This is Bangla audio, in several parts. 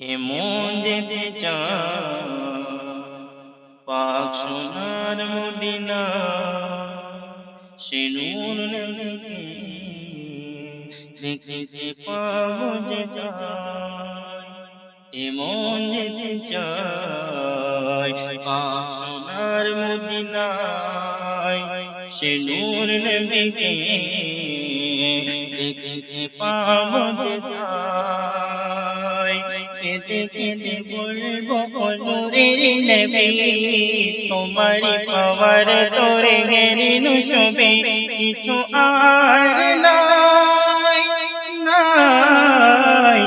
এমন যেতে চায় পাক সোনার মদিনা, সে নূর নবীকে দেখিতে পাবো যে যায়। এমন যেতে চায় পাক সোনার মদিনায়, সে নূর নবীকে দেখিতে পাবো যে যায়। কেঁদে কেঁদে বলবো ও নূরের নবী, তোমারি পাওয়ার তোরে হেরিনু সবে কিছু আর নাই নাই।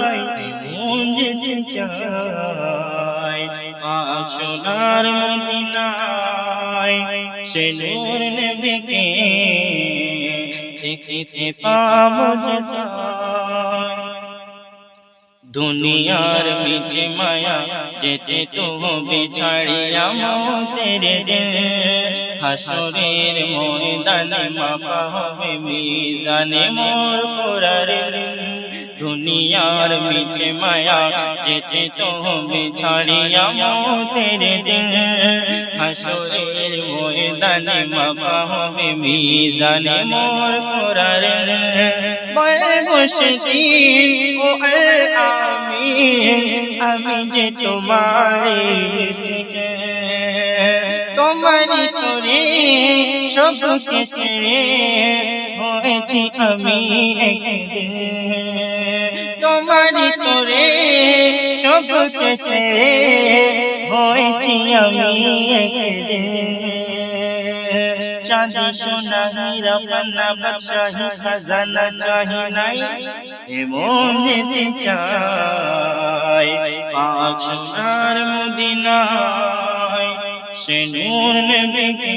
এমন যেতে চাই পাক সোনার মদিনায়, সে নূর নবীকে দেখিতে পাবো যে যায়। দুনিয়ার মিছে মায়া যেতে তো হবে ছাড়িয়া মতের দিন, হাসরের ময়দানে মাপা হবে মিজানে মোর করার দিন। দুনিয়ার মিছে মায়া যেতে তো হবে ছাড়িয়া মতের দিন, হাসরের ময়দানে মাপা হবে মিজানে মোর করার দিন। বলবো সেদিন ও আমি যে তোমারে শিখে, তোমারি তোরে সবকে ছেড়ে হয়েছি আমি একদিন। তোমারি তোরে সবকে ছেড়ে হয়েছি আমি একদিন। চাঁদি সোনা হীরা পান্না বাদশাহী খাজানা চাহি নাই, এমন যেতে চাই পাক সোনার মদিনায়, সে নূর নবীকে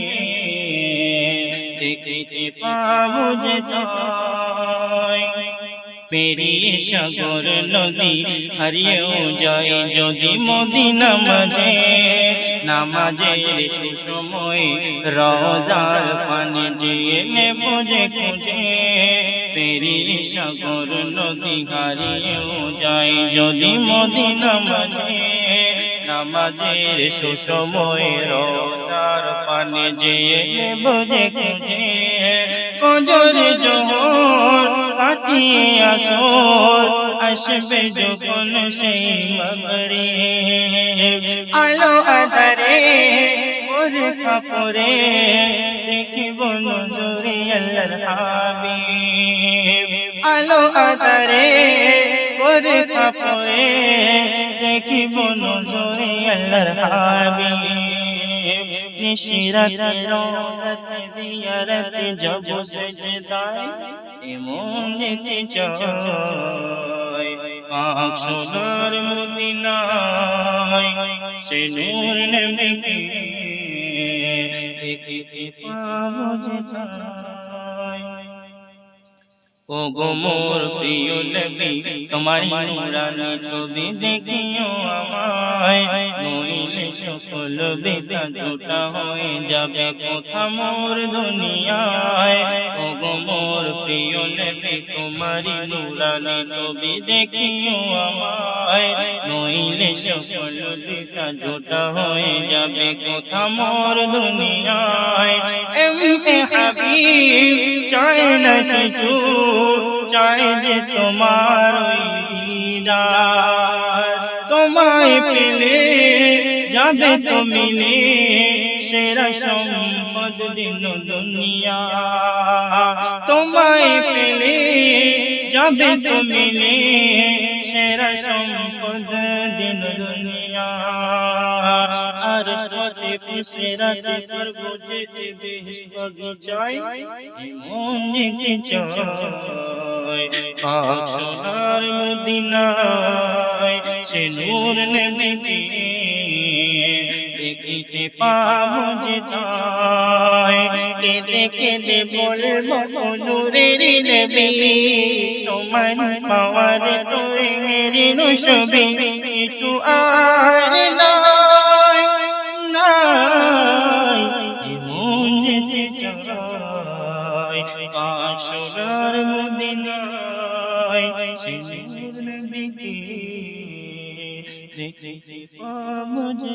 দেখিতে পাবো যে যায়। পেরিয়ে সাগর নদী হারিয়েও যায় যদি মদিনা মাঝে, নামাজের সুসময় রওজার পানে যেয়ে নেব যে খুঁজে। পেরিয়ে সাগর নদী হারিয়েও যায় যদি মদিনা মাঝে, নামাজের সুসময় রওজার পানে যেয়ে নেব যে খুঁজে। ফজর জোহর কাটিয়ে আসর আসবে যখন সেই মাগরিব, আলো আঁধারে ওরে কাপড়ে দেখিব নজরে আল্লাহর হাবিব। আলো আঁধারে ওরে কাপড়ে দেখিব নজরে আল্লাহর হাবিব। নিশিরাতে রওজাতে জিয়ারতে যাব সেজদায়, এমন যেতে চাই পাক সোনার মদিনায়, সে নূর নবীকে দেখিতে পাবো যে যায়। ও গো মোর প্রিয় নবী, তোমারি নূরানি ছবি দেখিও আমায়, নইলে সকল বেতা ঝোটা হয়ে যাবে কোথা মোর দুনিয়ায়। ও গো মোর প্রিয় নবী, তোমারি নূরানি ছবি দেখিও আমায়, নইলে সকল বেতা ঝোটা হয়ে যাবে কোথা মোর দুনিয়ায়। হাবিব চায় না কিছু, চাই যে তোমার ওই দিদার। তোমায় পেলে যাবে তো মিলে সেরা সম্পদ দিন দুনিয়া। তোমায় পেলে যাবে তো মিলে সেরা সম্পদ দিন দুনিয়া। আর সাথে পুসেরাতে করবো যেতে বেহেশত বাগিচায়, এমন যেতে চাই পাক সোনার মদিনায়, সে নূর নবীকে দেখিতে পাবো যে যায়। কেঁদে কেঁদে বলবো ও নূরের নবী, তোমার পাওয়ার তোরে হেরিনু সবে কিছু আর নাই নাই। এমন যেতে চাই পাক সোনার মদিনায়, সে নূর নবীকে দেখিতে পাবো যে